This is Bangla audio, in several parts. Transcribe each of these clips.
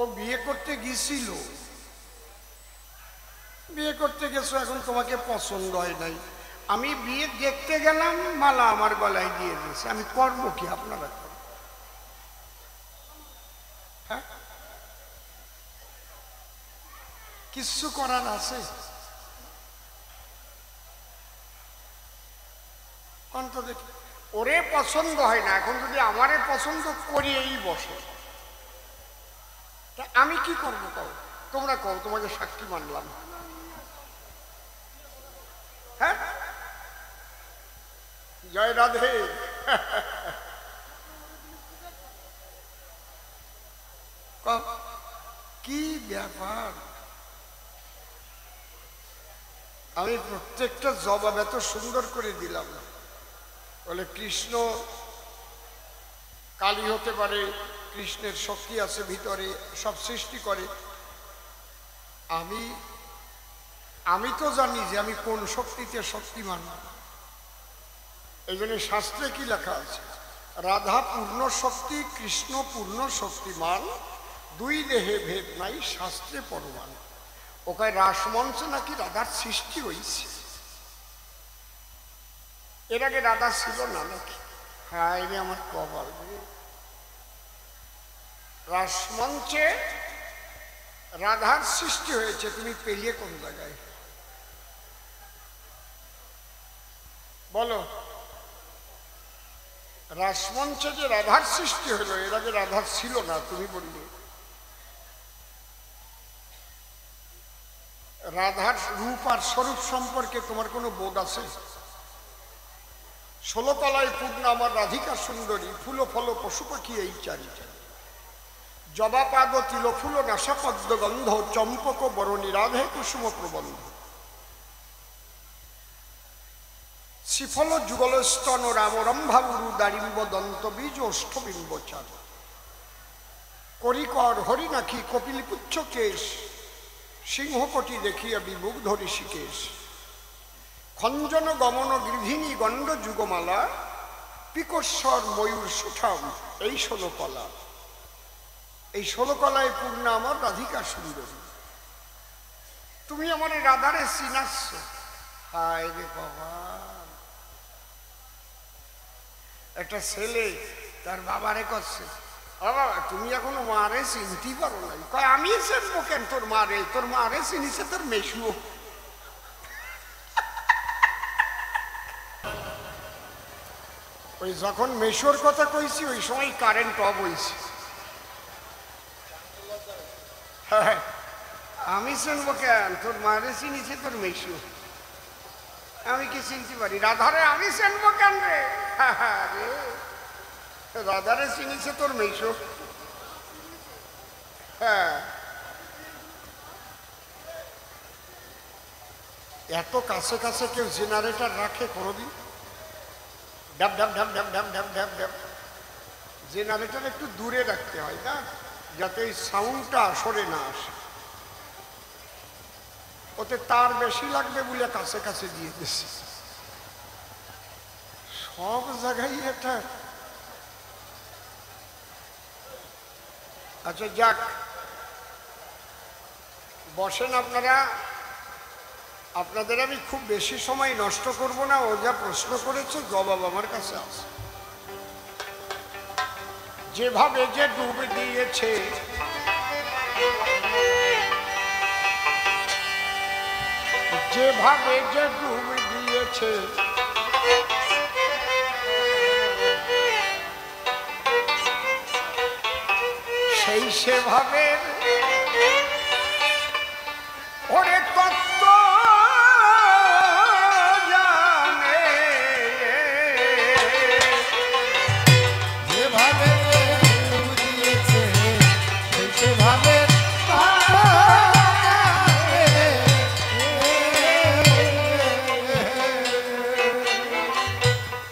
ও বিয়ে করতে গিয়েছিল, বিয়ে করতে গেছো, এখন তোমাকে পছন্দ হয় নাই, আমি বিয়ে দেখতে গেলাম, মালা আমার গলায় দিয়ে দিয়েছে, আমি করবো কি? আপনারা হ্যাঁ, কিচ্ছু করার আছে? অন্ত দেখি ওরে পছন্দ হয় না, এখন যদি আমারে পছন্দ করিয়েই বসে, তা আমি কি করবো? কও, তোমরা কও, তোমাকে সাক্ষী মানলাম। হ্যাঁ, জয় রাধে। কি ব্যাপার, আমি প্রত্যেকটা জবাব এত সুন্দর করে দিলাম। বলে কৃষ্ণ কালী হতে পারে, কৃষ্ণের শক্তি আছে ভিতরে, সব সৃষ্টি করে। আমি তো জানি যে আমি কোন শক্তিতে শক্তিমান। এই জন্য শাস্ত্রে কি লেখা আছে? রাধা পূর্ণ শক্তি, কৃষ্ণ পূর্ণ শক্তিমান, দুই দেহে ভেদ নাই, শাস্ত্রে পরমান। ওকে রাসমঞ্চে নাকি রাধার সৃষ্টি হয়েছে, এর আগে রাধা ছিল না নাকি? হ্যাঁ, এনে আমার কপাল। রাসমঞ্চে রাধার সৃষ্টি হয়েছে, তুমি পেলে কোন জায়গায়? বলো, রাসমঞ্চে যে রাধার সৃষ্টি হলো, এর আগে রাধার ছিল না, তুমি বললে। রাধার রূপ আর স্বরূপ সম্পর্কে তোমার কোনো বোধ আছে? 16 তলায় পূর্ণ আমার রাধিকা সুন্দরী, ফুল ফল পশু পাখি এই চারি, জবা পাদ তিল ফুল নাসাপদ্ম গন্ধ, চম্পক বরণী রাধে কুসুম প্রবন্ধ, শ্রীফল যুগল স্তন রাম রম্ভাবুরু দারিম্ব দন্ত বীজ অষ্টবিম্ব চার, করিকর হরিনাখি কপিল পুচ্ছ কেশ, সিংহকটি দেখিয়া বিমুগ্ধ ঋষিকেশ, খঞ্জন গমন গৃহিণী গণ্ড যুগমালা, পিকস্বর ময়ূর সুঠাম এই 16 কলা। এই 16 কলায় পূর্ণ আমার রাধিকা সুন্দরী। তুমি আমার রাধারে চিনাচ্ছ? হায় রে বাবা, একটা ছেলে তার বাবারে করছে, বাবা তুমি এখনো মারে চিনতে পারো নাই। কয় আমি চিনবো কেন তোর মারে? তোর মারে চিনিছে তোর মেশু। ওই যখন মেশোর কথা কইছি, ওই সময় কারেন্ট অফ হয়েছে। আমি চিনবো কেন? তোর মারে চিনিছে তোর মেশু, আমি কি চিনতে পারি? রাধারে আমি চিনবো কেন রে? রাধারে চিনিছে তোর মেশো। হ্যাঁ, এত কাছে কাছে কেউ জেনারেটর রাখে কোনোদিন? ডাব ডাব ডাব ডাব ডাব ডাব ডাব ডাব। জেনারেটর একটু দূরে রাখতে হয় না, যাতে এই সাউন্ডটা সরে না আসে। ওতে তার বেশি লাগবে বলে কাছে কাছে দিয়ে দিচ্ছি। সব জায়গায় এটা। আচ্ছা যাক, বসেন আপনারা। আপনাদের আমি খুব বেশি সময় নষ্ট করব না, ও যা প্রশ্ন করেছে জবাব আমার কাছে আছে। যেভাবে যে ডুব দিয়েছে, যেভাবে যে ডুব দিয়েছে, সেই সেভাবে ওরে তত্ত্ব জানে, যেভাবে দিয়েছে সেভাবে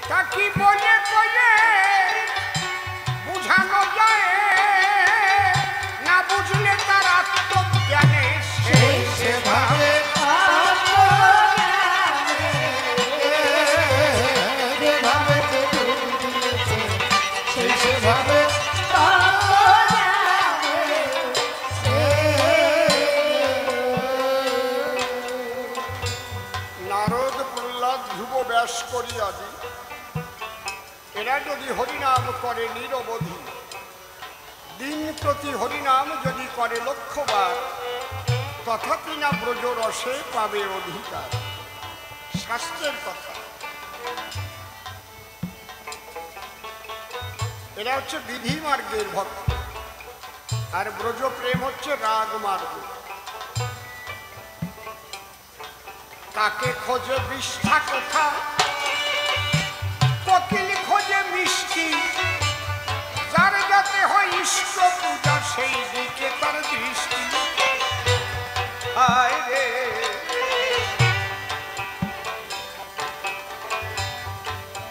তা কি বলে বলে বুঝানো যায়, না বুঝলে তার আত্মজ্ঞানে সেই সেভাবে প্রয়াস করিয়া দিই, এরা যদি হরিনাম করে নিরবধি, দিন প্রতি হরিনাম যদি করে 1,00,000 বার, তথাপি না ব্রজ রসে পাবে অধিকার। শাস্ত্রের কথা। এরা হচ্ছে বিধি মার্গের ভক্ত, আর ব্রজ প্রেম হচ্ছে রাগ মার্গ। কাকে খোঁজে বিষ্ঠা কথা, কোকিল খোঁজে মিষ্টি, যার যাতে হয় ইষ্ট পূজা সেই দিকে তার দৃষ্টি। হায় রে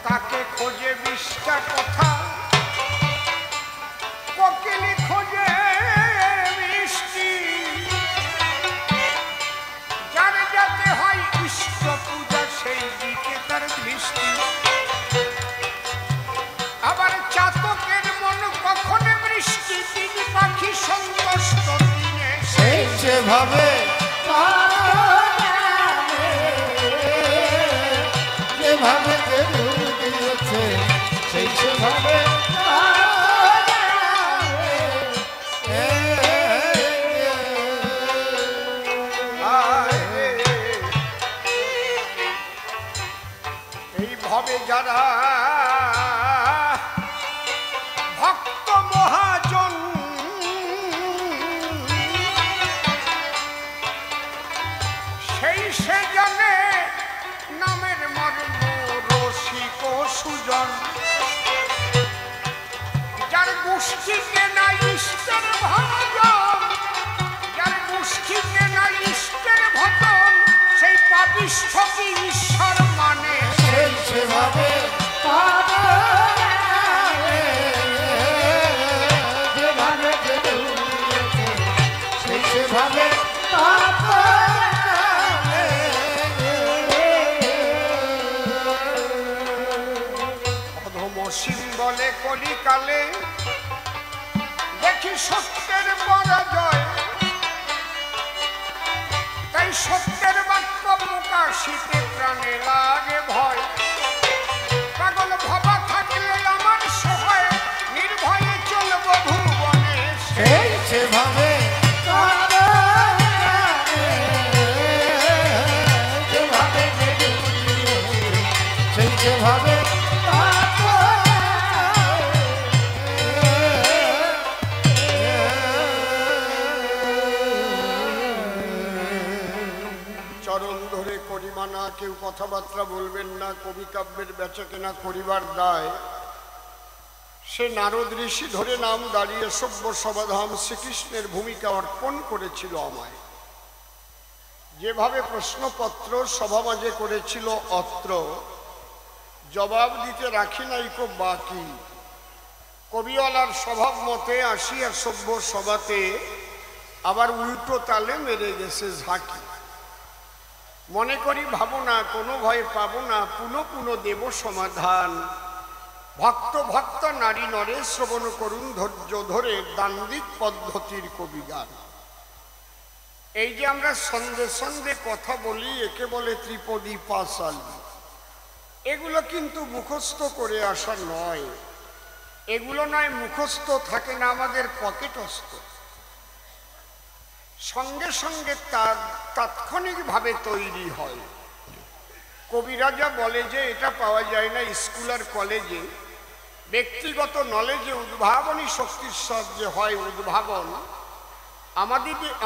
কাকে খোঁজে বিষ্ঠা কথা, কোকিল খোঁজে মিষ্টি, যার যাতে হয় ইষ্ট পূজা সেই দিকে তার দৃষ্টি। আবার চাতকের মন কখন বৃষ্টি, তিন পাখি সন্তুষ্ট দিনে সেই যেভাবে যেভাবে দিয়েছে সেই সেভাবে এইভাবে যারা ভক্ত মহাজন, সেই সে জানে নামের মর্ম রসিক সুজন। যার গোষ্ঠীকে না ইষ্টের ভজন, যার গোষ্ঠীকে না ইষ্টের ভজন, সেই পাপিষ্ঠকে ঈশ্বর মানে সেই সেভাবে যেভাবে সেই সেভাবে অধমসীম বলে কলিকালে দেখি সত্যের পরাজয়, তাই সত্যের বাক্য প্রকাশিতে প্রাণে লাগে ভয়। পাগল ভাবা থাকলে আমার সহায়, নির্ভয়ে চলব ভুবনে সেই সেভাবে যেভাবে সেই সেভাবে চরণ ধরে করিমানা, কেউ কথাবার্তা বলবেন না। কবি কাব্যের বেচা কেনা করিবার দায়, সে নারদ ঋষি ধরে নাম দাঁড়িয়ে সভ্য সমাধান শ্রীকৃষ্ণের ভূমিকা অর্পণ করেছিল আমায়। যেভাবে প্রশ্নপত্র সভা মাঝে করেছিল অত্র, জবাব দিতে রাখি নাইকো বাকি। কবিওয়ালার স্বভাব মতে আসিয়া সভ্য সভাতে আবার উল্টো তালে মেরে গেছে ঝাঁকি। মনে করি ভাবো না, কোনো ভয় পাবো না, পুনঃ পুনঃ দেব সমাধান। ভক্ত ভক্ত নারী নরে শ্রবণ করুন ধৈর্য ধরে দান্দিক পদ্ধতির কবিগান। এই যে আমরা সন্ধে সন্ধে কথা বলি, একে বলে ত্রিপদী পাঁচালী। এগুলো কিন্তু মুখস্থ করে আসা নয়, এগুলো নয় মুখস্থ থাকে না, আমাদের পকেটস্থ। সঙ্গে সঙ্গে তার তাৎক্ষণিকভাবে তৈরি হয়। কবিরাজা বলে যে এটা পাওয়া যায় না স্কুল আর কলেজে, ব্যক্তিগত নলেজে উদ্ভাবনী শক্তির সাহায্যে হয় উদ্ভাবন।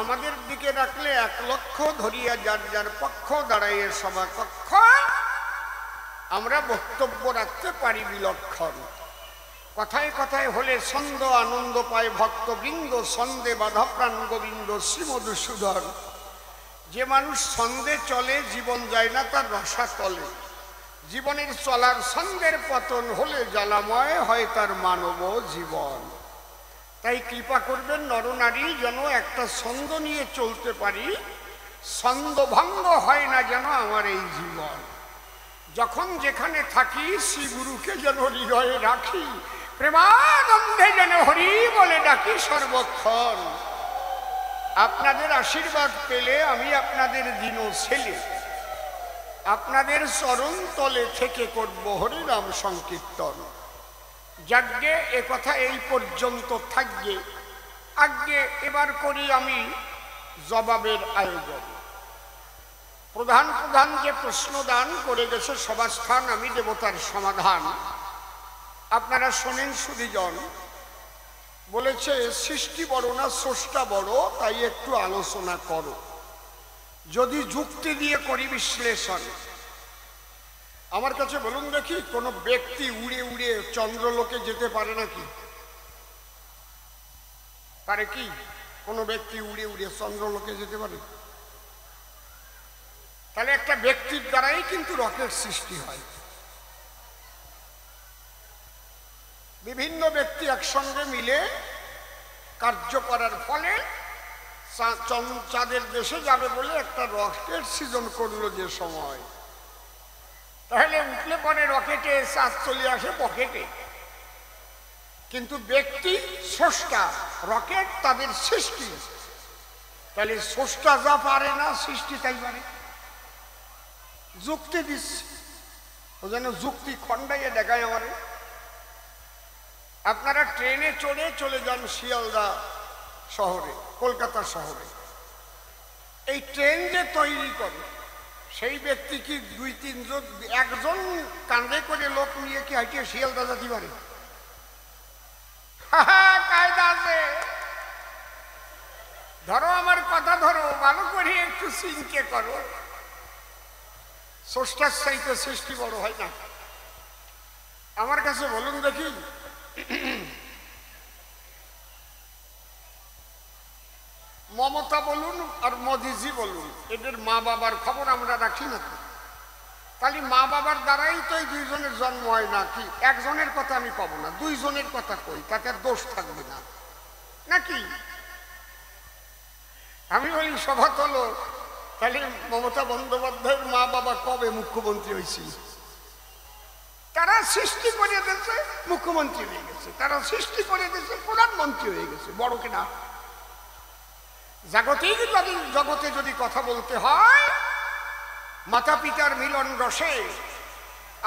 আমাদের দিকে রাখলে 1 লক্ষ ধরিয়া যার যার পক্ষ দাঁড়াইয়ে সভা কক্ষ আমরা বক্তব্য রাখতে পারি বিলক্ষণ। কথায় কথায় হলে ছন্দ আনন্দ পায় ভক্তবৃন্দ, ছন্দে বাধা প্রাণ গোবিন্দ শ্রীমধুসূদন। যে মানুষ ছন্দে চলে জীবন যায় না তার রসাতলে। জীবনের চলার ছন্দের পতন হলে জ্বালাময় হয় তার মানব জীবন। তাই কৃপা করবেন নরনারী, যেন একটা ছন্দ নিয়ে চলতে পারি, ছন্দভঙ্গ হয় না যেন আমার এই জীবন। যখন যেখানে থাকি শ্রীগুরুকে যেন হৃদয়ে রাখি, প্রেমানন্দে যেন হরি বলে ডাকি সর্বক্ষণ। আপনাদের আশীর্বাদ পেলে আমি আপনাদের দিনও ছেলে। আপনাদের চরণ তলে থেকে করব হরিনাম সংকীর্তন। যাজ্ঞে এ কথা এই পর্যন্ত থাকবে। আগে এবার করি আমি জবাবের আয়োজন। প্রধান প্রধান যে প্রশ্ন দান করে গেছে সভাস্থান, আমি দেবতার সমাধান। আপনারা শোনেন সুধীজন। বলেছে সৃষ্টি বড় না স্রষ্টা বড়, তাই একটু আলোচনা করো। যদি যুক্তি দিয়ে করি বিশ্লেষণ, আমার কাছে বলুন দেখি, কোনো ব্যক্তি উড়ে উড়ে চন্দ্রলোকে যেতে পারে নাকি? পারে কি? কোনো ব্যক্তি উড়ে উড়ে চন্দ্রলোকে যেতে পারে? তাহলে একটা ব্যক্তির দ্বারাই কিন্তু রকেট সৃষ্টি হয়। বিভিন্ন ব্যক্তি একসঙ্গে মিলে কার্য করার ফলে চাঁদের দেশে যাবে বলে একটা রকেট সৃজন করলো যে সময়, তাহলে উঠলে পরে রকেটে চাঁদ চলে আসে পকেটে। কিন্তু ব্যক্তি স্রষ্টা, রকেট তাদের সৃষ্টি। তাহলে স্রষ্টা যা পারে না সৃষ্টি তাই পারে। যুক্তি দিচ্ছে, ও যেন যুক্তি খণ্ডাইয়ে দেখায় আমারে। আপনারা ট্রেনে চড়ে চলে যান শিয়ালদা শহরে, কলকাতা শহরে। এই ট্রেন যে তৈরি করে সেই ব্যক্তি কি দুই তিনজন, একজন কাঁধে করে লোক নিয়ে কি হাইটে শিয়ালদা যেতে পারে? কায়দা আছে। ধরো আমার কথা ধরো, ভালো করে একটু চিন্তা করো। স্রষ্টার চাইতে সৃষ্টি বড় হয় না? আমার কাছে বলুন দেখি, মমতা বলুন আর মোদিজি বলুন, এদের মা বাবার খবর আমরা রাখি নাকি? তাহলে মা বাবার দ্বারাই তো এই দুইজনের জন্ম হয় নাকি? একজনের কথা আমি কব না, দুইজনের কথা কই, তাতে আর দোষ থাকবে না নাকি? আমি বলি সভা হলো, তাহলে মমতা বন্দ্যোপাধ্যায়ের মা বাবা কবে মুখ্যমন্ত্রী হয়েছিল? তারা সৃষ্টি করে দিয়েছে, মুখ্যমন্ত্রী হয়ে গেছে। তারা সৃষ্টি করে দিয়েছে, প্রধানমন্ত্রী হয়ে গেছে। বড় কিনা? জগতে যদি কথা বলতে হয়, মাতা পিতার মিলন রসে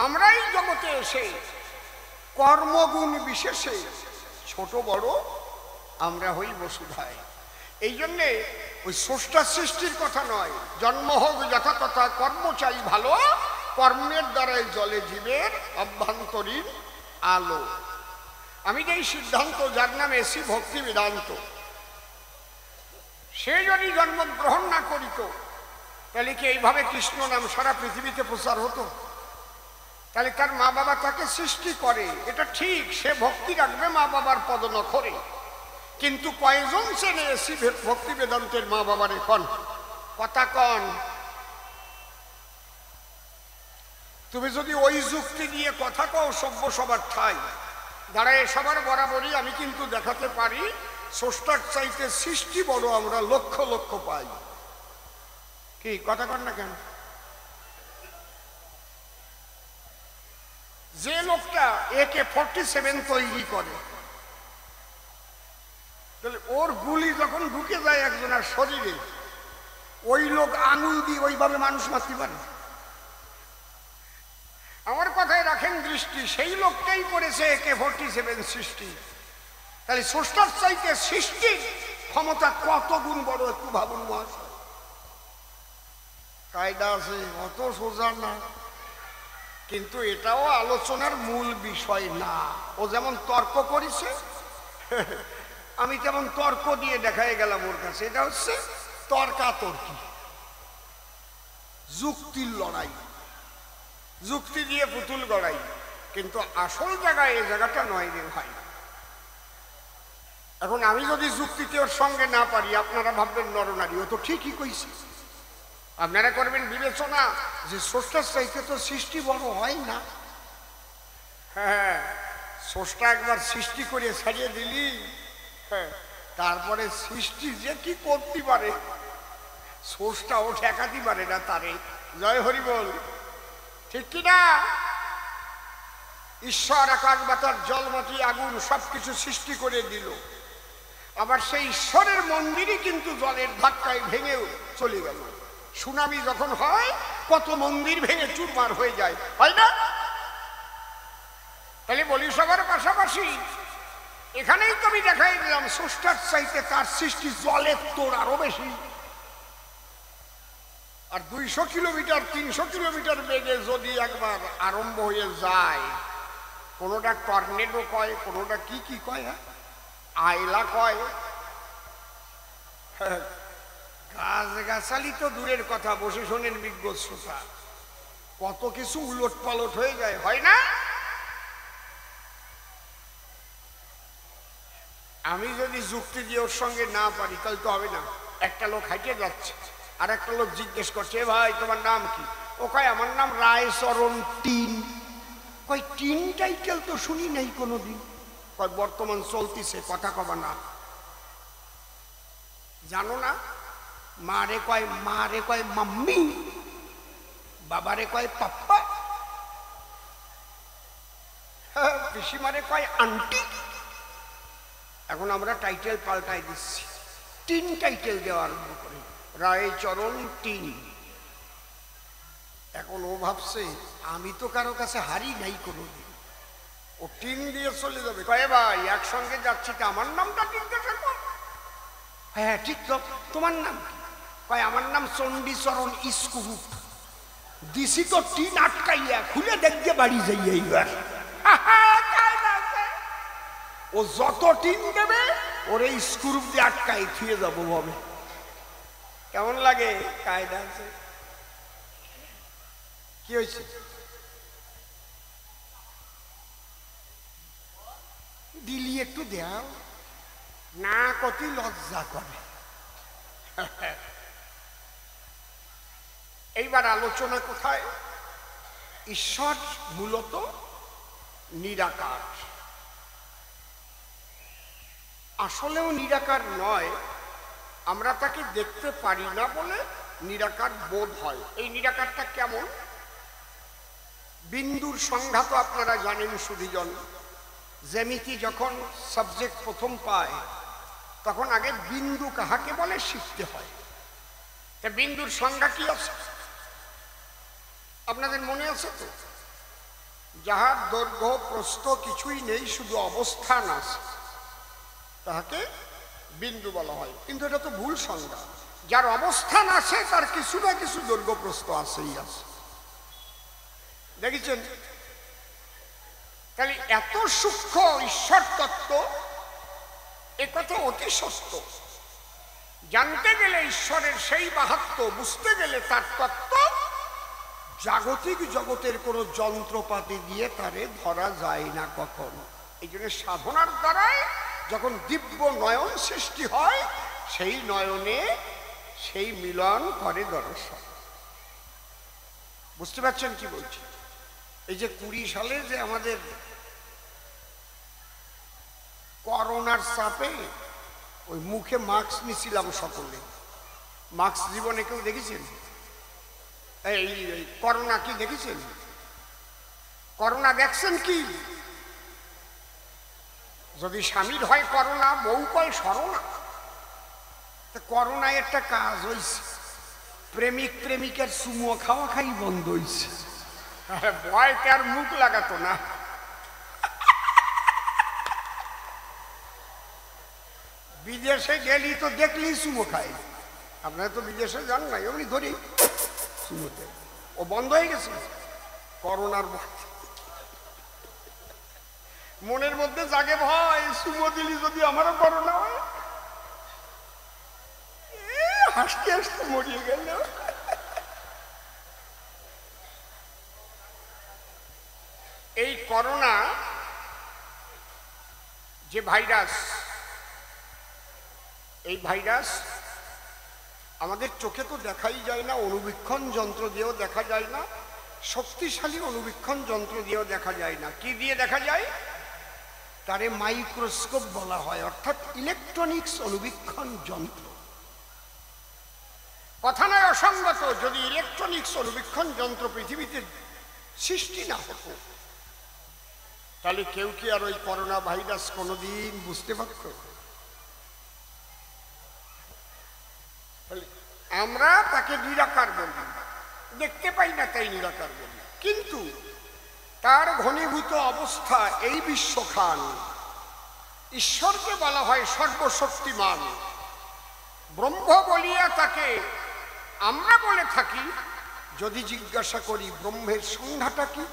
আমরাই জগতে এসে কর্মগুণ বিশেষে ছোট বড় আমরা হই বসুধায়। এই জন্যে ওই স্রষ্টা সৃষ্টির কথা নয়। জন্ম হোক যথাতথা, কর্ম চাই ভালো, কর্মের দ্বারাই জলে জীবের অভ্যন্তরীণ আলো। আমি যেই সিদ্ধান্ত, যার নাম এসি ভক্তি বেদান্ত, সে যদি জন্মগ্রহণ না করিত তাহলে কি এইভাবে কৃষ্ণ নাম সারা পৃথিবীতে প্রচার হতো? তাহলে তার মা বাবা তাকে সৃষ্টি করে, এটা ঠিক, সে ভক্তি রাখবে মা বাবার পদনখরে। কিন্তু কয়জন চেনে এসি ভক্তি বেদান্তের মা বাবারে? কন কথা কন। তুমি যদি ওই যুক্তি দিয়ে কথা কও সভ্য সবার ঠাই দাঁড়ায় সবার বরাবরই, আমি কিন্তু দেখাতে পারি স্রষ্টার চাইতে সৃষ্টি বড় আমরা লক্ষ লক্ষ পাই। কি কথা কন না কেন? যে লোকটা AK-47 তৈরি করে, তাহলে ওর গুলি যখন ঢুকে যায় একজনের শরীরে, ওই লোক আঙুল দিয়ে ওইভাবে মানুষ মারতে পারে? আমার কথায় রাখেন দৃষ্টি, সেই লোকটাই করেছে AK-47 সৃষ্টি। তাহলে স্রষ্টার চাইতে সৃষ্টির ক্ষমতা কত গুণ বড় একটু ভাবুন মহাশয়। কায়দা আছে, অত সোজা না। কিন্তু এটাও আলোচনার মূল বিষয় না। ও যেমন তর্ক করেছে, আমি তেমন তর্ক দিয়ে দেখাই গেলাম ওর কাছে। এটা হচ্ছে তর্কাতর্কি, যুক্তির লড়াই, যুক্তি দিয়ে পুতুল গড়াই। কিন্তু আসল জায়গায় এই জায়গাটা নয় রে ভাই। এখন আমি যদি যুক্তিতে ওর সঙ্গে না পারি, আপনারা ভাববেন নরনারী, ও তো ঠিকই কইছে। আপনারা করবেন বিবেচনা যে স্রষ্টার চাইতে তো সৃষ্টি বড় হয় না। হ্যাঁ, স্রষ্টা একবার সৃষ্টি করে ছাড়িয়ে দিলি, হ্যাঁ, তারপরে সৃষ্টি যে কি করতে পারে স্রষ্টাও ঠেকাতে পারে না তারে। জয় হরি বল, ঠিক কিনা? ঈশ্বর আকাশ বাতাস জল মাটি আগুন সবকিছু সৃষ্টি করে দিল, আবার সেই ঈশ্বরের মন্দিরই কিন্তু জলের ধাক্কায় ভেঙেও চলে গেল। সুনামি যখন হয় কত মন্দির ভেঙে চুরমার হয়ে যায়, হয় না? তাহলে বলি সবার পাশাপাশি এখানেই তো আমি দেখাই দিলাম স্রষ্টার চাইতে তার সৃষ্টি জলের তোর আরো বেশি। আর 200 কিলোমিটার 300 কিলোমিটার বেগে যদি একবার আরম্ভ হয়ে যায়, কোনোটা টর্নেডো কয়, কোনোটা কি কি কয়, আয়লা কয়, গাছ গাছালি তো দূরের কথা, বসে শোনেন বিজ্ঞ শ্রোতা, কত কিছু উলট পালট হয়ে যায়, হয় না? আমি যদি যুক্তি দিয়ে ওর সঙ্গে না পারি তাহলে তো হবে না। একটা লোক হাঁটে যাচ্ছে, আর একটা লোক জিজ্ঞেস করছে, ভাই তোমার নাম কি? ও কয় আমার নাম রায়চরণ টিন। কয় টিন টাইটেল তো শুনি নাই কোনোদিন। কয় বর্তমান চলতিছে, কথা কবা না। জানো না, মারে কয় মাম্মি, বাবারে কয় পাপ্পা, পিসিমারে কয় আন্টি। এখন আমরা টাইটেল পাল্টাই দিচ্ছি, টিন টাইটেল দেওয়া আরম্ভ করি, রায়চরণ টিন। এখন ও ভাবছে আমি তো কারো কাছে হারি নাই কোনোদিন, ও টিন দিয়ে চলে যাবে। কয়ে ভাই একসঙ্গে যাচ্ছি, তো আমার নামটা টিনতে থাকবো। হ্যাঁ ঠিক তো, তোমার নাম কি? কয় আমার নাম চণ্ডীচরণ ইস্কুরুপ। দিছি তো টিন আটকাইয়া, খুলে দেখতে বাড়ি যাইয়া এইবার। ও যত টিন দেবে ওর এই স্ক্রুপ দিয়ে আটকাই থুয়ে যাবো ভাবে। কেমন লাগে? কায়দা আছে। কি হয়েছে? দিলি একটু দেও না, কত লজ্জা করে। এইবার আলোচনা কোথায়? ঈশ্বর মূলত নিরাকার। আসলেও নিরাকার নয়, আমরা তাকে দেখতে পারি না বলে নিরাকার বোধ হয়। এই নিরাকারটা কেমন? বিন্দুর সংজ্ঞা তো আপনারা জানেন সুধীজন। জ্যামিতি যখন সাবজেক্ট প্রথম পায় তখন আগে বিন্দু কাহাকে বলে শিখতে হয়। তা বিন্দুর সংজ্ঞা কি আছে আপনাদের মনে আছে তো? যাহার দৈর্ঘ্য প্রস্থ কিছুই নেই, শুধু অবস্থান আছে, তাহাকে বিন্দু বলা হয়। কিন্তু এটা তো ভুল সংজ্ঞা। যার অবস্থান আছে তার কিছু না কিছু দৈর্ঘ্য প্রস্থ আছেই আছে, দেখেছেন? তাহলে এত সূক্ষ্ম ঈশ্বর তত্ত্ব, এ কথা অতি সত্য। জানতে গেলে ঈশ্বরের সেই মাহাত্ম্য, বুঝতে গেলে তার তত্ত্ব, জাগতিক জগতের কোনো যন্ত্রপাতি দিয়ে তারে ধরা যায় না কখনো। এই জন্য সাধনার দ্বারাই যখন দিব্য নয়ন সৃষ্টি হয়, সেই নয়নে সেই মিলন করে দর্শন। বুঝতে পারছেন কি বলছি? এই যে 20 সালে যে আমাদের করোনার চাপে ওই মুখে মাস্ক নিছিলাম সকলে, মাস্ক জীবনে কেউ দেখেছেন? এই করোনা কি দেখেছেন? করোনা দেখছেন কি? যদি স্বামীর হয় করোনা, বউ কয় সরোনা। করোনায় একটা কাজ হয়েছে, প্রেমিক প্রেমিকার চুমো খাওয়া খাই বন্ধ হয়েছে। ভয়তে আর মুখ লাগাতো না। বিদেশে গেলি তো দেখলেই চুমো খাই। আপনারা তো বিদেশে যান নাই, এমনি ধরি চুমোতে। ও বন্ধ হয়ে গেছে করোনার ভয়। মনের মধ্যে জাগে ভয়, চুমো দিলি যদি আমারও করোনা হয়। হাসতে হাসতে মরিয়ে গেল। এই করোনা যে ভাইরাস, এই ভাইরাস আমাদের চোখে তো দেখাই যায় না, অণুবীক্ষণ যন্ত্র দিয়েও দেখা যায় না, শক্তিশালী অণুবীক্ষণ যন্ত্র দিয়েও দেখা যায় না। কি দিয়ে দেখা যায়? তারে মাইক্রোস্কোপ বলা হয়, অর্থাৎ ইলেকট্রনিক্স অণুবীক্ষণ যন্ত্র। কথা নয় অসঙ্গত, যদি ইলেকট্রনিক্স অণুবীক্ষণ যন্ত্র পৃথিবীতে সৃষ্টি না হতো তাহলে কেউ কি আর ওই করোনা ভাইরাস কোনোদিন বুঝতে পারত? আমরা তাকে নিরাকার বলি। দেখতে পাই না তাই নিরাকার বলি। কিন্তু তার ঘনীভূত অবস্থা এই বিশ্বখান। ঈশ্বরকে বলা হয় সর্বশক্তিমান। ব্রহ্ম বলিয়া তাকে আমরা বলে থাকি। যদি জিজ্ঞাসা করি ব্রহ্মের সংজ্ঞাটা কি?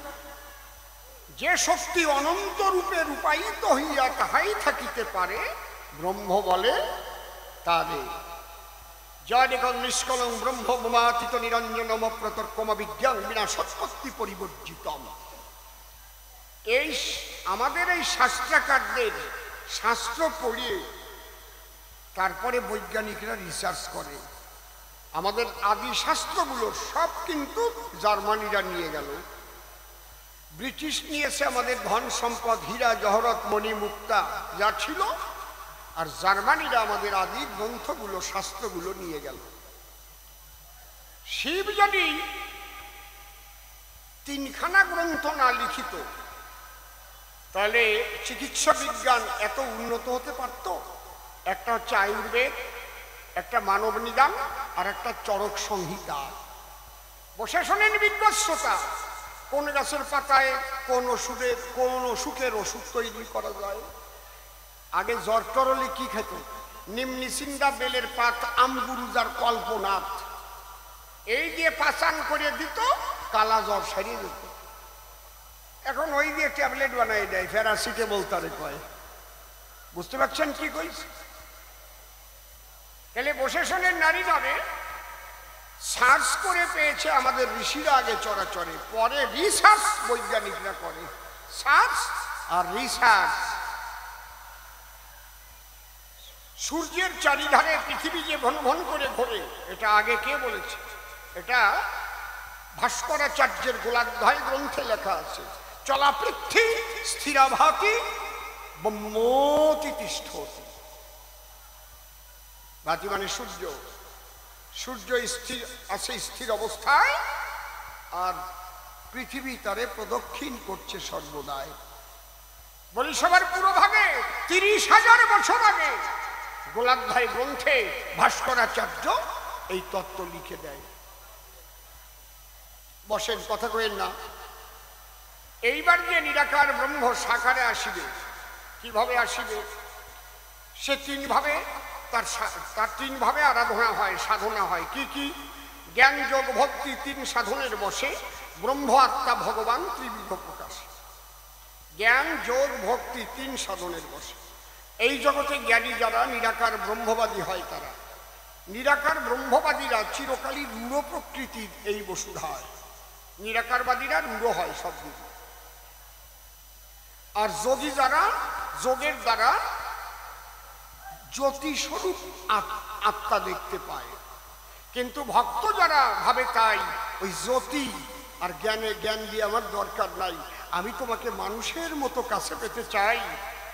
যে শক্তি অনন্ত রূপে রূপায়িত হইয়া তাহাই থাকিতে পারে, ব্রহ্ম বলে তারে। যার এখন নিষ্কলং ব্রহ্ম মমাতীত নিরঞ্জনম প্রতর্কম বিজ্ঞান বিনা সৎপত্তি পরিবর্জিতম। এই আমাদের এই শাস্ত্রাকারদের শাস্ত্র পড়িয়ে তারপরে বৈজ্ঞানিকরা রিসার্চ করে। আমাদের আদি শাস্ত্রগুলো সব কিন্তু জার্মানিরা নিয়ে গেল। ব্রিটিশ নিয়েছে আমাদের ধন সম্পদ, হীরা জহরত মণি মুক্তা যা ছিল, আর জার্মানিরা আমাদের আদি গ্রন্থগুলো শাস্ত্রগুলো নিয়ে গেল। শিব যদি তিনখানা গ্রন্থ না লিখিত তাহলে চিকিৎসা বিজ্ঞান এত উন্নত হতে পারত? একটা হচ্ছে আয়ুর্বেদ, একটা মানব নিদান, আর একটা চরক সংহিতা। বসে শোনেন বিজ্ঞস্বতা, কোন গাছের পাতায় কোন অসুখের ওষুধ তৈরি করা যায়। আগে জ্বর টরলে কি খেত? নিমনিসিন্দা, বেলের পাত, আমগুরুজার কল্পনাথ, এই দিয়ে পাচান করে দিত, কালা জ্বর সারিয়ে দিত। এখন ওই দিয়ে ট্যাবলেট বানাই দেয়, প্যারাসিটামল তারে কয়। বুঝতে পারছেন কি কইছে? তাহলে বসে শোনেন নারী নবে সার্চ করে পেয়েছে আমাদের ঋষিরা আগে চরাচরে, পরে রিসার্চ বৈজ্ঞানিকরা করে। সার্চ আর রিসার্চ। সূর্যের চারিধারে পৃথিবী যে ভন ভন করে ঘোরে, এটা আগে কে বলেছে? এটা ভাস্করাচার্যের গোলাধ্যায় গ্রন্থে লেখা আছে। চলা পৃথ্বী স্থিরাভাতি ব্রহ্মতি তিষ্ঠতি। ভাতি মানে সূর্য। সূর্য স্থির আছে, স্থির অবস্থায়, আর পৃথিবী তারে প্রদক্ষিণ করছে সর্বদাই। বলি সবার পুরো ভাগে 30,000 বছর আগে গোলাধ্যায় গ্রন্থে ভাস্করাচার্য এই তত্ত্ব লিখে দেয়। বসেন, কথা কইেন না। এইবার যে নিরাকার ব্রহ্ম সাকারে আসিবে, কিভাবে আসিবে? সে তিনভাবে, তার তিনভাবে আরাধনা হয়, সাধনা হয়। কি কি? জ্ঞান যোগ ভক্তি, 3 সাধনের বসে ব্রহ্ম আত্মা ভগবান ত্রিবিধ প্রকাশ। জ্ঞান যোগ ভক্তি 3 সাধনের বসে। এই জগতে জ্ঞানী যারা নিরাকার ব্রহ্মবাদী হয়, তারা নিরাকার ব্রহ্মবাদীরা চিরকালই রূঢ় প্রকৃতির এই বসুধায়। নিরাকারবাদীরা রূঢ় হয় সব দিকে। আর যোগী যারা যোগের দ্বারা জ্যোতিস্বরূপ আত্মা দেখতে পায়। কিন্তু ভক্ত যারা ভাবে তাই ওই জ্যোতি আর জ্ঞান দিয়ে আমার দরকার নাই, আমি তোমাকে মানুষের মতো কাছে পেতে চাই।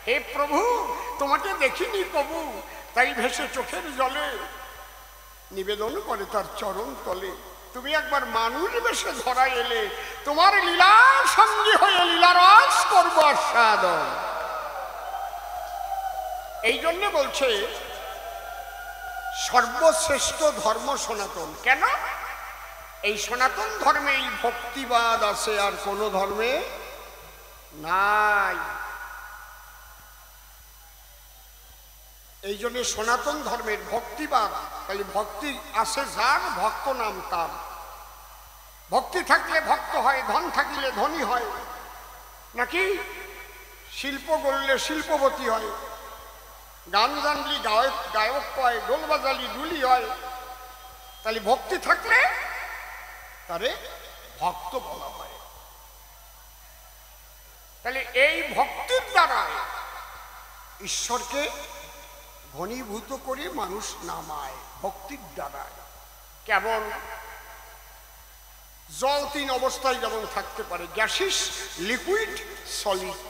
হে প্রভু, তোমাকে দেখিনি প্রভু, তাই ভেসে চোখের জলে নিবেদন করে তার চরণ তলে। তুমি একবার মানুষ বেশে ধরা এলে, তোমার লীলার সঙ্গী হয়ে লীলারস করব আস্বাদন। এই জন্য বলছে সর্বশ্রেষ্ঠ ধর্ম সনাতন। কেন? এই সনাতন ধর্মে এই ভক্তিবাদ আছে, আর কোন ধর্মে নাই। এই জন্য সনাতন ধর্মের ভক্তিবাদ। তাহলে ভক্তি আছে যার, ভক্ত নাম তার। ভক্তি থাকলে ভক্ত হয়, ধন থাকলে ধনী হয়, নাকি শিল্প গড়লে শিল্পবতী হয়, গান জানলি গায়ক হয়, ডোল বাজালি ডুলি হয়। তাহলে ভক্তি থাকলে তারে ভক্ত বলা হয়। তাহলে এই ভক্তির দ্বারা ঈশ্বরকে ঘনীভূত করে মানুষ নামায়, ভক্তির দ্বারা। কেবল জল 3 অবস্থায় যেমন থাকতে পারে, গ্যাসিস, লিকুইড, সলিড।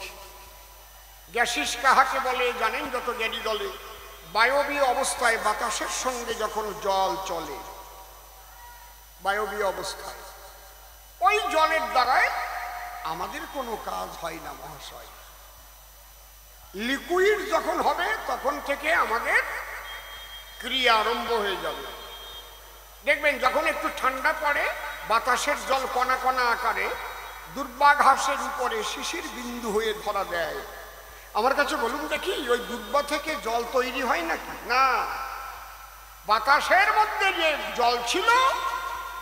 গ্যাসিস কাহাকে বলে জানেন যত জ্ঞানী দলে? বায়বীয় অবস্থায় বাতাসের সঙ্গে যখন জল চলে, বায়বীয় অবস্থায়, ওই জলের দ্বারায় আমাদের কোনো কাজ হয় না মহাশয়। লিকুইড যখন হবে তখন থেকে আমাদের ক্রিয়া আরম্ভ হয়ে যাবে। দেখবেন যখন একটু ঠান্ডা পড়ে বাতাসের জল কণা কণা আকারে দুর্বা ঘাসের উপরে শিশির বিন্দু হয়ে ধরা দেয়। আমার কাছে বলুন দেখি, ওই দুর্বা থেকে জল তৈরি হয় নাকি? না, বাতাসের মধ্যে যে জল ছিল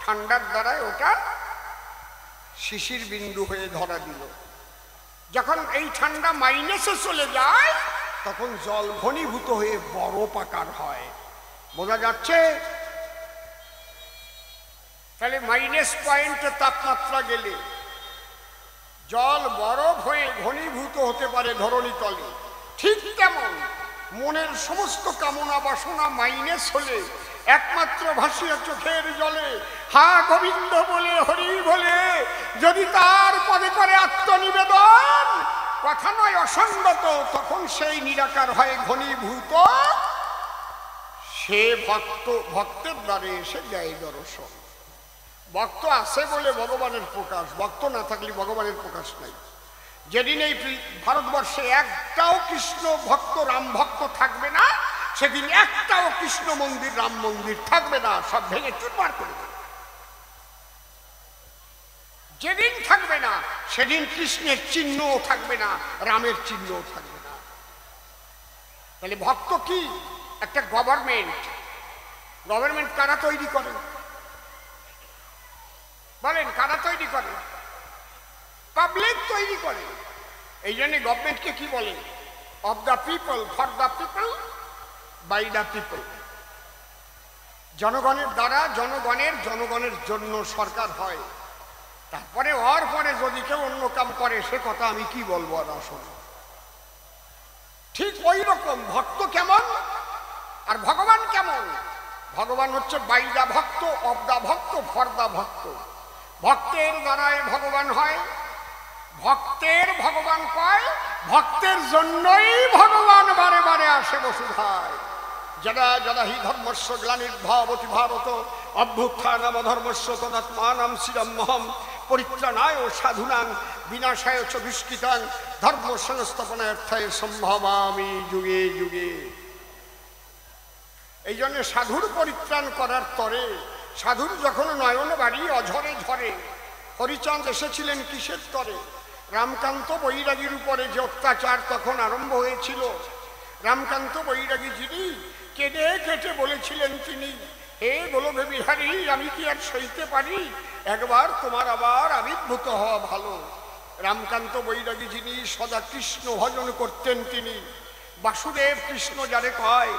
ঠান্ডার দ্বারায় ওটা শিশির বিন্দু হয়ে ধরা দিল। যখন এই ঠান্ডা মাইনাসে চলে যায় তখন জল ঘনীভূত হয়ে বরফ আকার হয়। বোঝা যাচ্ছে? তাহলে মাইনাস পয়েন্টে তাপমাত্রা গেলে জল বরফ হয়ে ঘনীভূত হতে পারে ধরণী তলে। ঠিক তেমন মনের সমস্ত কামনা বাসনা মাইনাস হলে একমাত্র ভাসিয়া চোখের জলে হা গোবিন্দ বলে, হরি বলে যদি তার পদে করে আত্মনিবেদন, কথা নয় অসঙ্গত, তখন সেই নিরাকার হয় ঘনীভূত। সে ভক্তের দ্বারে এসে দেয় দর্শন। ভক্ত আছে বলে ভগবানের প্রকাশ, ভক্ত না থাকলে ভগবানের প্রকাশ নাই। যেদিন এই ভারতবর্ষে একটাও কৃষ্ণ ভক্ত রাম ভক্ত থাকবে না, সেদিন একটাও কৃষ্ণ মন্দির রাম মন্দির থাকবে না, সব ভেঙে চুরমার করে দেবে। যেদিন থাকবে না সেদিন কৃষ্ণের চিহ্নও থাকবে না, রামের চিহ্নও থাকবে না। তাহলে ভক্ত কি? একটা গভর্নমেন্ট। গভর্নমেন্ট কারা তৈরি করে বলেন? কারা তৈরি করে? পাবলিক তৈরি করে। এই জন্য গভর্নমেন্টকে কি বলে? Of the people, for the people, by the people. জনগণের দ্বারা জনগণের জন্য সরকার হয়। তারপরে ওর পরে যদি কেউ অন্য কাম করে সে কথা আমি কি বলবো আর আসলে। ঠিক ওই রকম ভক্ত কেমন আর ভগবান কেমন? ভগবান হচ্ছে বাই দা ভক্ত, অফ দা ভক্ত, ফর দা ভক্ত। ভক্তের দ্বারায় ভগবান হয়, ভক্তের ভগবান পায়, ভক্তের জন্যই ভগবান বারে বারে আসে বসুধায়। যদা যদা হি ধর্মস্য গ্লানির্ভবতি ভারত অভ্যুত্থানমধর্মস্য তদাত্মানাং চিরমহম পরিত্রাণায় সাধুনাং বিনাশায় চ দুষ্কৃতাং ধর্ম সংস্থাপনার্থায় সম্ভবামি যুগে যুগে। এই জন্য সাধুর পরিত্রাণ করার তরে, সাধুর যখন নয়ন বাড়ি অঝরে ঝরে, হরিচাঁদ এসেছিলেন কিসের তরে? রামকান্ত বৈরাগীর উপরে যে অত্যাচার তখন আরম্ভ হয়েছিল, রামকান্ত বৈরাগী যিনি কেঁদে কেটে বলেছিলেন তিনি, হে গোলভে বিহারী, আমি কি আর সইতে পারি? একবার তোমার আবার আবির্ভূত হওয়া ভালো। রামকান্ত বৈরাগী যিনি সদা কৃষ্ণ ভজন করতেন, তিনি বাসুদেব কৃষ্ণ যারে কয়,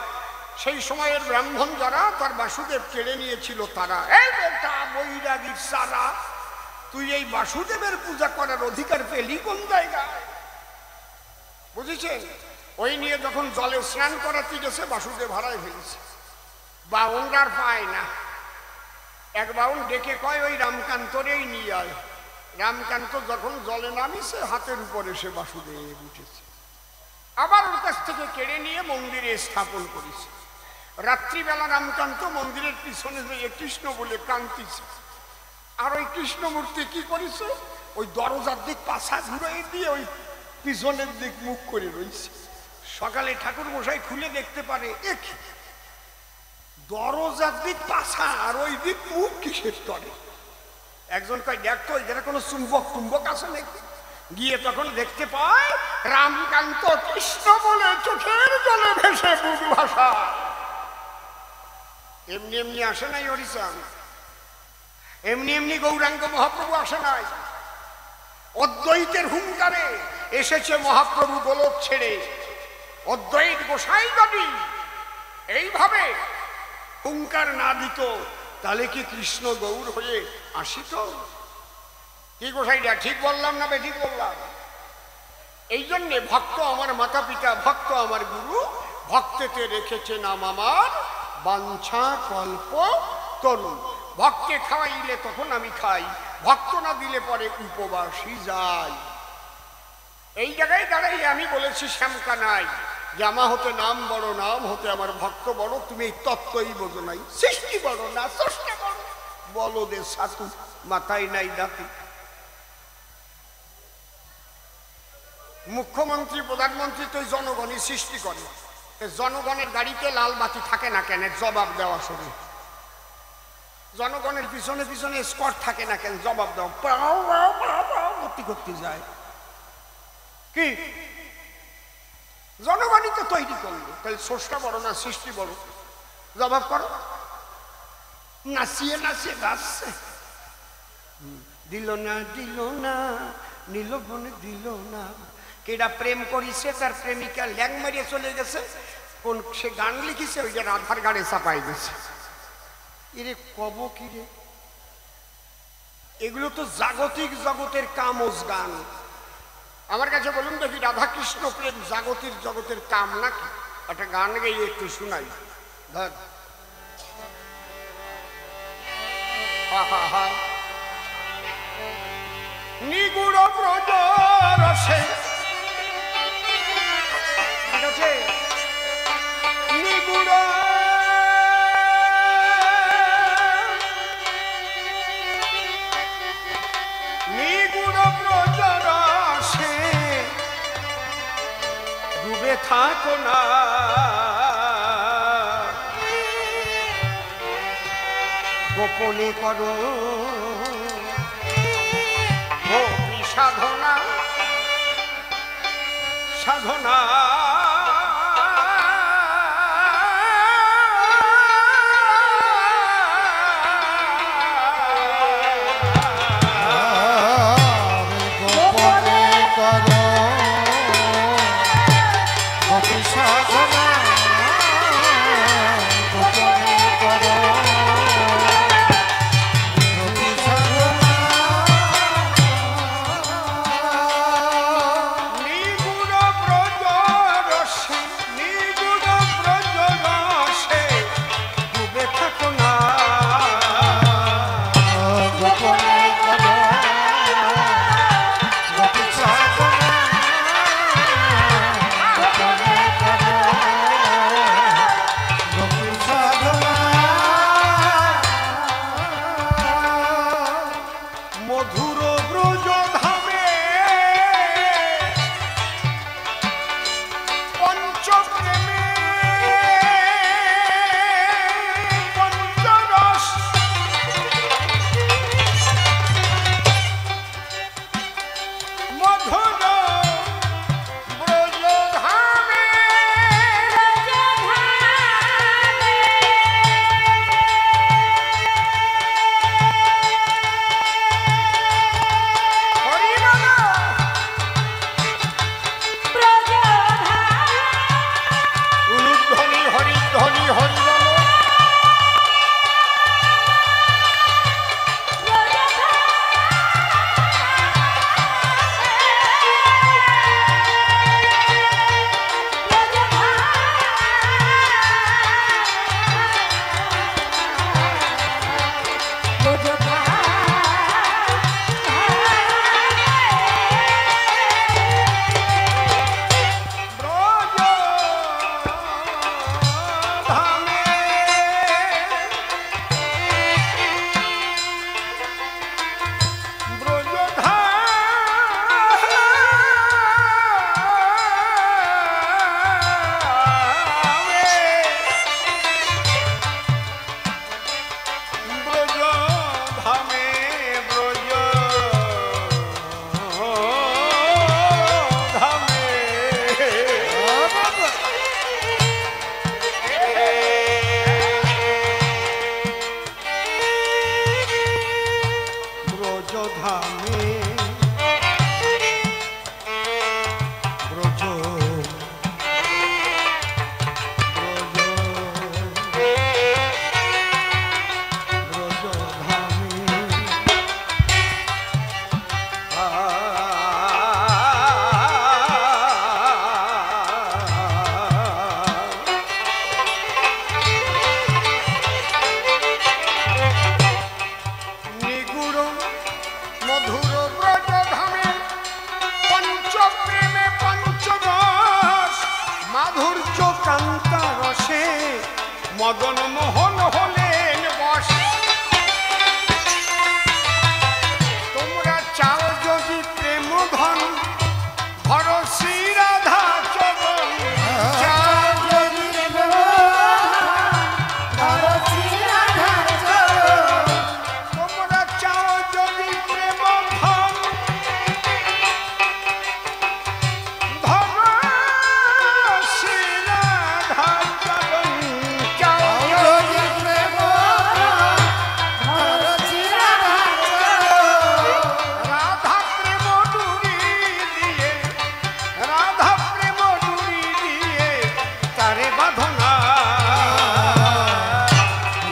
সেই সময়ের ব্রাহ্মণ যারা তার বাসুদেব কেড়ে নিয়েছিল তারা, এই বেটা বৈরাগীর সারা, তুই এই বাসুদেবের পূজা করার অধিকার পেলি কোন জায়গায়? বুঝেছেন? ওই নিয়ে যখন জলে স্নান করাতে গেছে বাসুদেব হারায় ফেলেছে, বাউন্ডার পায় না। এক বাউন ডেকে কয় ওই রামকান্তরেই নিয়ে আয়। রামকান্ত যখন জলে নামিছে হাতের উপরে সে বাসুদেব উঠেছে, আবার ওর কাছ থেকে কেড়ে নিয়ে মন্দিরে স্থাপন করেছে। রাত্রিবেলা রামকান্ত মন্দিরের পিছনে যে কৃষ্ণ বলে কান্তিছে, আর ওই কৃষ্ণ মূর্তি কি করেছে? ওই দরজার দিক পাছা ঘুরাই দিয়ে ওই পিছনের দিক মুখ করে রয়েছে। সকালে ঠাকুর মশাই খুলে দেখতে পারে, এক দরজার দিক পাছা আর ওই দিক মুখ কিসের তরে? একজন কয় দেখতো এখানে কোনো চুম্বক টুম্বক আছে নাকি? গিয়ে তখন দেখতে পায় রামকান্ত কৃষ্ণ বলে চোখের জলে ভেসে বুক ভাষা। এমনি এমনি আসে নাই হরিচাঁদ, এমনি এমনি গৌরাঙ্গ মহাপ্রভু আসে নাই। অদ্বৈতের হুঙ্কারে এসেছে মহাপ্রভু গোলক ছেড়ে। অদ্বৈত গোসাই যদি এইভাবে হুঙ্কার না দিত তাহলে কি কৃষ্ণ গৌর হয়ে আসিত? কি গোসাইটা ঠিক বললাম না বেঠিক বললাম? এই জন্যে ভক্ত আমার মাতা পিতা, ভক্ত আমার গুরু, ভক্তেতে রেখেছে নাম আমার বাঞ্ছা কল্প তরুণ। ভক্তে খাওয়াইলে তখন আমি খাই, ভক্ত না দিলে পরে উপবাসী যাই। এই জায়গায় দাঁড়াই আমি বলেছি শ্যামকা নাই, জামা হতে নাম বড়, নাম হতে আমার ভক্ত বড়। তুমি এই তত্ত্বই বোঝো নাই। সৃষ্টি বড় না স্রষ্টা বড়, বলো দে সাতু, মাথায় নাই দাঁতি। মুখ্যমন্ত্রী প্রধানমন্ত্রী তো জনগণই সৃষ্টি করে, জনগণের গাড়িতে লাল বাতি থাকে না কেন? জবাব দেওয়া শুরু। জনগণের পিছনে পিছনে স্কট থাকে না কেন? জবাব দাও। পাও পাও পাও পাও করতে করতে যায়। কি জনগণই তো তৈরি করলো, তাহলে স্রষ্টা বড় না সৃষ্টি বড়? জবাব করো। নাচিয়ে নাচিয়ে গাচ্ছে, দিল না দিল না, নীল বনে দিল না। কেডা প্রেম করিছে, তার প্রেমিকা ল্যাং মারিয়ে চলে গেছে, কোন সে গান লিখিছে, ওই যে রাধার গানে চাপাই গেছে। এরে কব কি রে? এগুলো তো জাগতিক জগতের কামজ গান। আমার কাছে বলুন দেখি, রাধা কৃষ্ণ প্রেম জাগতিক জগতের কাম নাকি? একটা গান গেয়ে একটু শোনাই। ধর নিগুড় ব্রজ রসে, ঠিক আছে, নিগুড় নিগুড় ব্রজ রসে ডুবে থাকো না, গোপনে করো ভক্তি সাধনা সাধনা। গোপনে করো ভক্তি সাধনা, গোপনে করো ভক্তি সাধনা। নিগুড় ব্রজ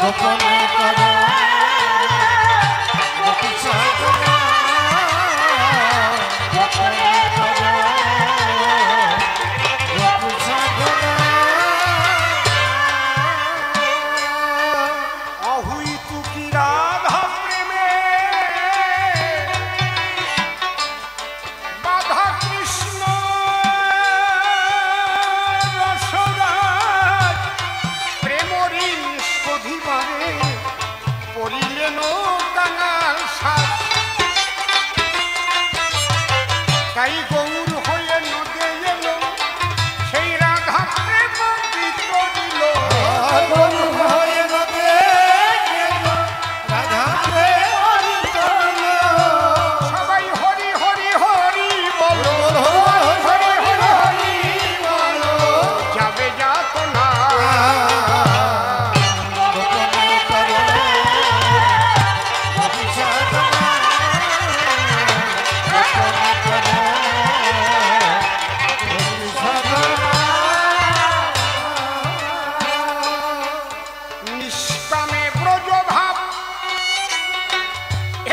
গোপনে করো গোপী সাধনা গোপনে করো গোপী সাধনা অহুই তুকি রাধা প্রেমে বাধা কৃষ্ণ রসরাজ প্রেমঋণ শোধিবারে পড়িলেন কাঙাল সাজ তাই গৌর হয়ে নদে এলো সেই রাধা প্রেম বিতরিল গরু হয়ে নদে গেল রাধা প্রেম বিতরিল সবাই হরি হরি হরি বলো হরি হরি হরি বলো যাবে যাত না গোপনে করো গোপী সাধনা গোপনে করো গোপী সাধনা নিষ্কামে ব্রজ ভাব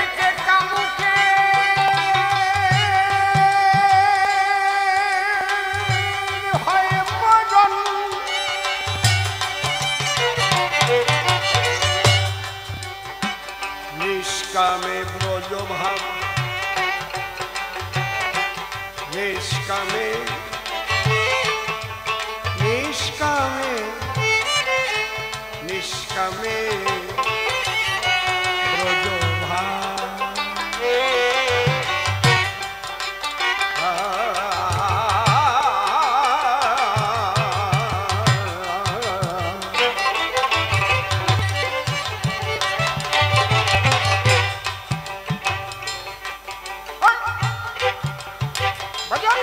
একে কামুকে হয় মজন নিষ্কামে ব্রজ ভাব নিষ্কামে নিষ্কামে নিষ্কামে ব্রজ ভাব বাজাও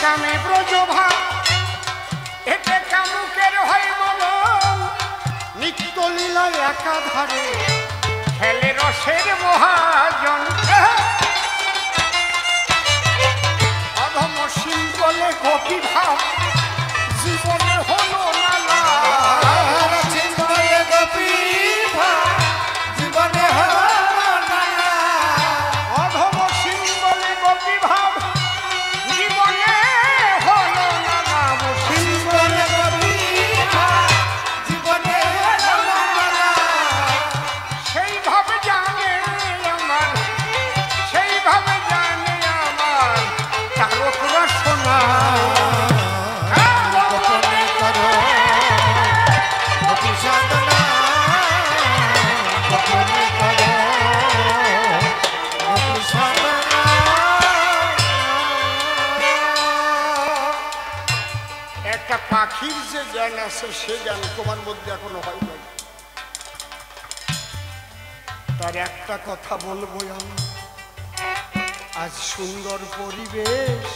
কামে ব্রজভা এতে কামুকের হয় মলম নিত্য লীলায় একাধারে খেলে রসের মহাজন অধম সিংহলে গোপী ভাব জীবনে হলো নালা চিন্ময় গোপী ভাব জীবনে হলো নানা অধম সিংহলে গোপী ভাব জীবনে হলো নালা চিন্ময় গোপী ভাব জীবনে হলো নানা সেইভাবে জানে আমার সেইভাবে জানে আমার তারক রসনা গোপনে করো গোপী সাধনা গোপনে করো গোপী সাধনা একটা পাখির যে জ্ঞান আছে সে জ্ঞান তোমার মধ্যে এখনো হয় নাই তার একটা কথা বলবো আমি আজ সুন্দর পরিবেশ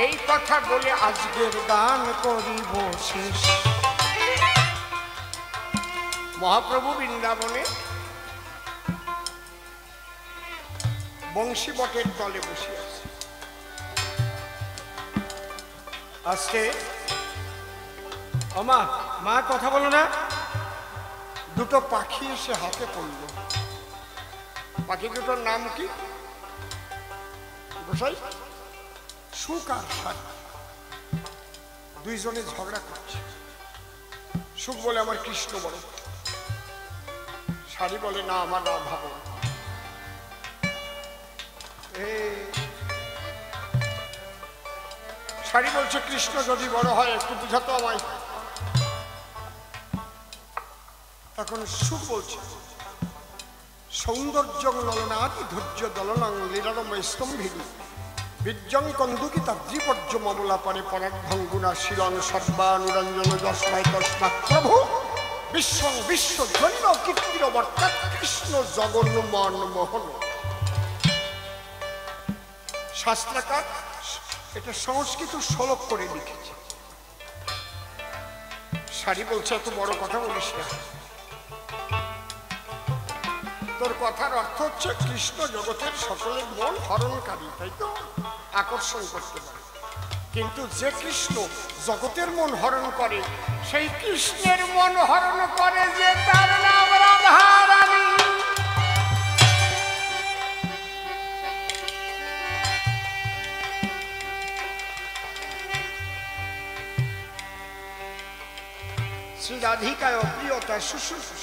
এই কথা বলে আজকের গান করিব শেষ মহাপ্রভু বৃন্দাবনে বংশী বটের তলে বসে আছে আজকে আমা মা কথা বলো না দুটো পাখি এসে হাতে পড়ল পাখি দুটোর নাম কি গোসাই সুখ আর সারি দুইজনে ঝগড়া করছে সুখ বলে আমার কৃষ্ণ বড় সারি বলে না আমার রাধা বড় সারি বলছে কৃষ্ণ যদি বড় হয় একটু বুঝাতো আমায় তখন সুখ বলছে সৌন্দর্য ললনাতি ধৈর্য দলনাং লীলারম স্তম্ভিনী বিজ্জং কন্দুকি তাদ্রিপর্য মমলা পরে পরার্ধঙ্গুনা শিলং সর্বানুরঞ্জন যস্মায় তস্মাৎ প্রভু বিশ্বং বিশ্বধ্বন্য কীর্তির বর্তাৎ কৃষ্ণ জগন্ন মন মোহন শাস্ত্রকার এটা সংস্কৃত শ্লোক করে লিখেছে সারি বলছে এত বড় কথা বলিস না তোর কথার অর্থ হচ্ছে কৃষ্ণ জগতের সকলের মন হরণকারী তাই তো আকর্ষণ করতে পারে কিন্তু যে কৃষ্ণ জগতের মন হরণ করে সেই কৃষ্ণের মন হরণ করে যে তার নাম রাধারানী শ্রী রাধিকায় প্রিয়তা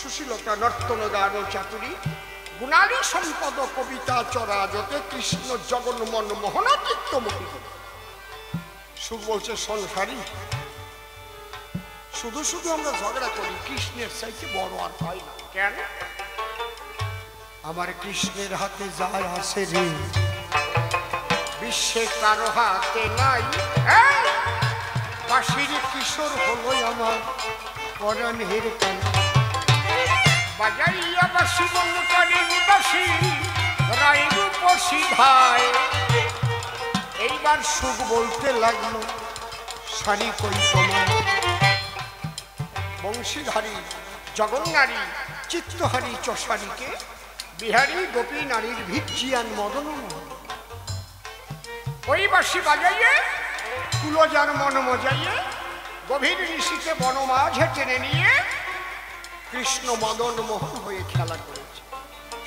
সুশীলতা নর্তন গান চাতুরী গুণালী সম্পদ কবিতা চরাজতে কৃষ্ণ জগন্মন মোহনাতীত্য মোহিত সুখ বলছে সংসারী শুধু শুধু আমরা ঝগড়া করি কৃষ্ণের চাইতে বড় আর হয় না কেন আমার কৃষ্ণের হাতে যায় আসে রে বিশ্বে কারো হাতে নাই বাঁশির কিশোর হলো আমার পরাণের কান বাজাইয়া বাসি বন্ধুকারী উদাসী রায়রূপসী ভাই এইবার সুখ বলতে লাগলো সারি কই তোমার বংশীধারী জগন্নারী চিত্তহারী চষারীকে বিহারী গোপী নারীর ভিজিয়ান মদন ওই বাসি বাজাইয়ে কুলজার মন মজাইয়ে গভীর নিশীতে বনমাঝে টেনে নিয়ে কৃষ্ণ মদন মোহন হয়ে খেলা করেছে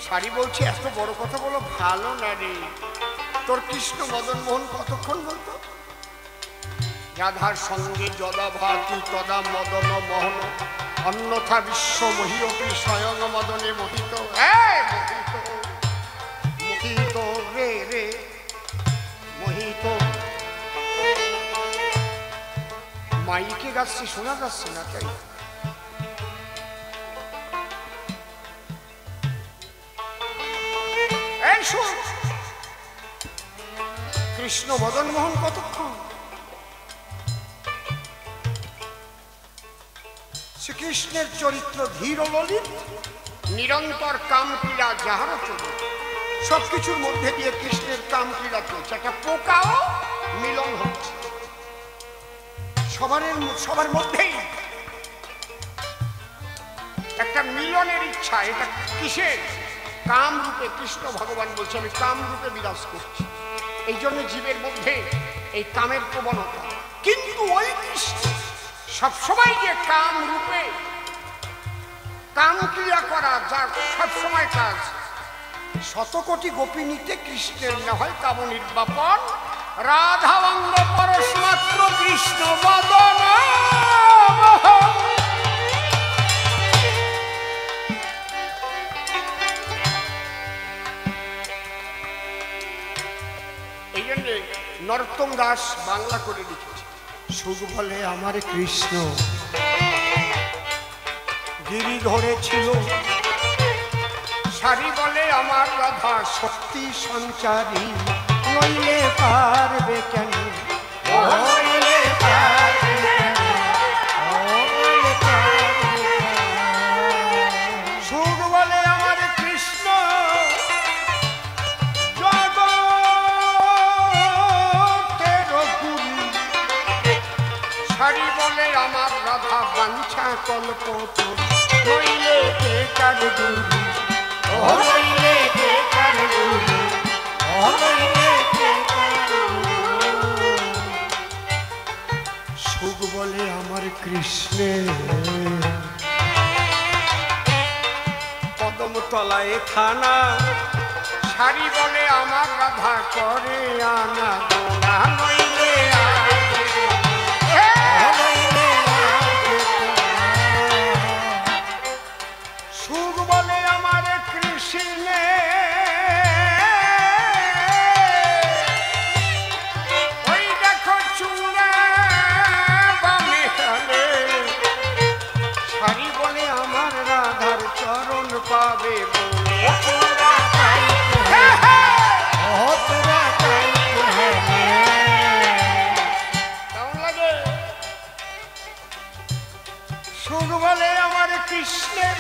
সারি বলছে এত বড় কথা বলো ভালো না রে তোর কৃষ্ণ মদন মোহন কতক্ষণ বলতো রাধার সঙ্গে যদা ভাতি তদা মদন মোহন অন্যথা বিশ্ব মহিয়পি স্বয়ং মদনে মোহিত মোহিত রে রে মোহিত মাইকে গাচ্ছে শোনা যাচ্ছে না তাই কৃষ্ণ মদন মোহন কতক্ষণ শ্রীকৃষ্ণের চরিত্র ধীর ললিত নিরন্তর কাম পীড়া যাহার চলে সবকিছুর মধ্যে দিয়ে কৃষ্ণের কাম ক্রীড়া চলছে, একটা পোকাও মিলন হচ্ছে সবার মধ্যেই একটা মিলনের ইচ্ছা। এটা কিসের? কাম রূপে। কৃষ্ণ ভগবান বলছে আমি কাম রূপে বিরাজ করছি, এই জন্য জীবের মধ্যে এই কামের প্রবণতা। কিন্তু ওই কৃষ্ণ সবসময় যে কাম রূপে কাম ক্রিয়া করা, যার সবসময় কাজ, শতকোটি গোপিনীতে কৃষ্ণের না হয় কাম নির্বাপন, রাধাবঙ্গ পরশমাত্র কৃষ্ণ বদন। এই জন্য নরোত্তম দাস বাংলা করে লিখেছে, সুখ বলে আমার কৃষ্ণ গিরি ধরেছিল, সারি বলে আমার রাধা শক্তি সঞ্চারী, নইলে পারবে কেন, নইলে পারবে কেন, নইলে পারবে কেন। সুখ বলে আমার কৃষ্ণ জগতের গুরু, সারি বলে আমার রাধা বাঞ্ছা কল্পতরু, নইলে কে কার গুরু, নইলে কে কার গুরু, নইলে কে কার গুরু। সুখ বলে আমার কৃষ্ণের কদম তলায় থানা, সারি বলে আমার রাধা করে আনা গোনা, নইলে সুখ বলে আমার কৃষ্ণে ওই দেখো চূড়া বামে হালে, সারি বলে আমার রাধার চরণ পাবে বলে চূড়া কেমন লাগে? সুখ বলে আমার কৃষ্ণের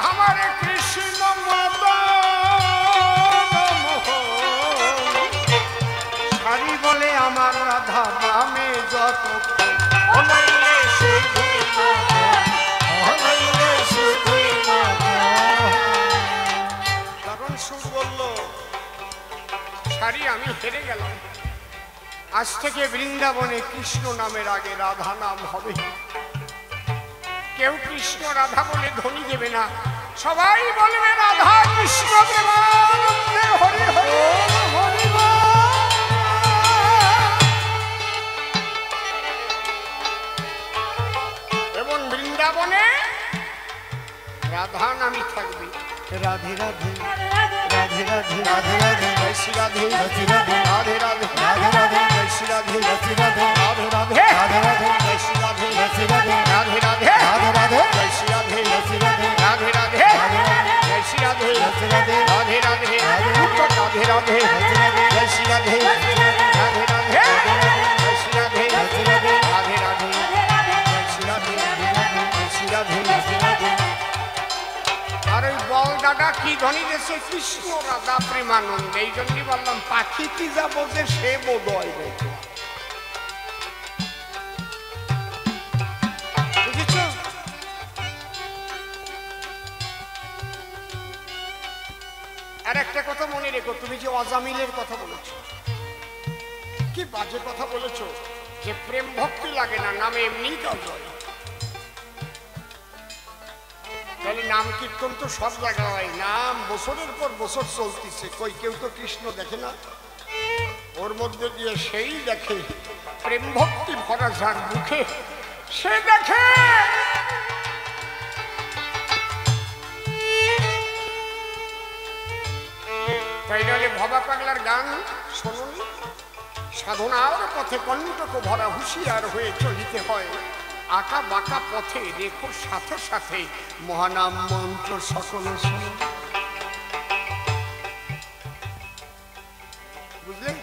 আমার কৃষ্ণ সারি বলে আমার রাধা বামে যত, কারণ সুখ বলল সারি আমি হেরে গেলাম, আজ থেকে বৃন্দাবনে কৃষ্ণ নামের আগে রাধা নাম হবে, কেউ কৃষ্ণ রাধা বলে ধ্বনি দেবে না, সবাই বলবে রাধা কৃষ্ণ প্রেমানন্দে হরি হরি হরি বল। এবং বৃন্দাবনে রাধা নামই থাকবে, রাধে রাধে রাধে রাধে রাধে রাধে জয় শ্রী রাধে রাধে রাধে রাধে রাধে রাধে রাধে জয় শ্রী রাধে রাধে রাধে রাধে রাধে রাধে রাধে জয় শ্রী রাধে রাধে রাধে রাধে রাধে রাধে রাধে জয় শ্রী রাধে রাধে রাধে রাধে রাধে জয় শ্রী রাধে রাধে রাধে রাধে রাধে রাধে রাধে জয় শ্রী রাধে রাধে রাধে জয় শ্রী রাধে রাধে রাধে রাধে রাধে জয় শ্রী রাধে জয় শ্রী রাধে রাধে রাধে। আর ওই বল দাদা কি ধ্বনি দেশে কৃষ্ণ রাধা প্রেমানন্দ, এই জন্যই বললাম পাখিটি যা বোঝে সে বোধয় রেখে, বুঝেছ? আর একটা কথা মনে রেখো, তুমি যে অজামিলের কথা বলেছ, কি বাজে কথা বলেছ, যে প্রেম ভক্তি লাগে না, নামে এমনি কাজ হয়। তাহলে নাম কীর্তন তো সব জায়গায় হয়, নাম বছরের পর বছর চলতেছে, কই কেউ তো কৃষ্ণ দেখে না, ওর মধ্যে দিয়ে সেই দেখে প্রেম ভক্তি ভরা যার মুখে, সে দেখে তাই নাহলে ভবা পাগলার গান শুনুন, সাধনার পথে কণ্টক ভরা হুঁশিয়ার হয়ে চলিতে হয়, আঁকা বাঁকা পথে রেখো সাথে সাথে মহানাম মন্ত্র সকলে শোনো। বুঝলেন?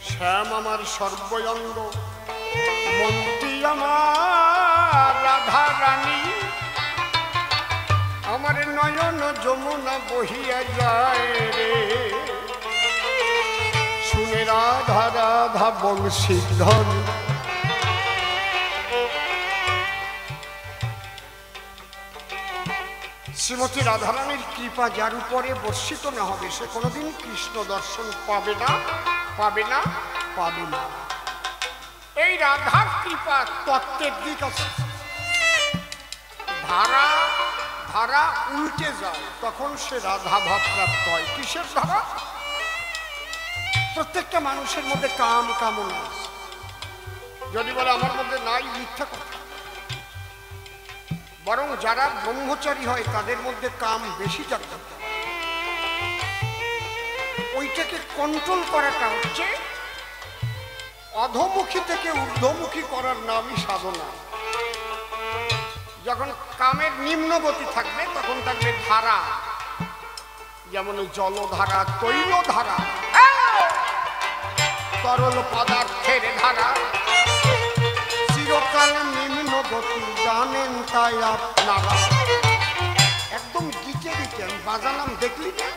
শ্যাম আমার সর্বঙ্গ, মন্ত্রী আমার রাধা রানী, আমার নয়ন যমুনা বহিয়া যায় রে, শুনে রাধা রাধা বংশীধর। শ্রীমতী রাধারানীর কৃপা যার উপরে বর্ষিত না হবে সে কোনোদিন কৃষ্ণ দর্শন পাবে না, পাবে না, পাবে না। এই রাধার কৃপা তত্ত্বের দিক আছে। ধারা ধারা উল্টে যায়, তখন সে রাধা ভাব প্রাপ্ত হয়। কিসের ধারা? প্রত্যেকটা মানুষের মধ্যে কাম কামনা আছে। যদি বলে আমার মধ্যে নাই, মিথ্যা কথা। বরং যারা ব্রহ্মচারী হয় তাদের মধ্যে কাম বেশি জাগ্রত। ওইটাকে কন্ট্রোল করাটা হচ্ছে অধোমুখী থেকে ঊর্ধ্বমুখী করার নামই সাধনা। যখন কামের নিম্নগতি থাকবে তখন থাকবে ধারা, যেমন জলধারা, তৈলধারা, তরল পদার্থের ধারা, চিরকাল নিম্ন গতি জানেন তাই আপনারা। একদম দিকে দিকে আমি বাজালাম, দেখলি না?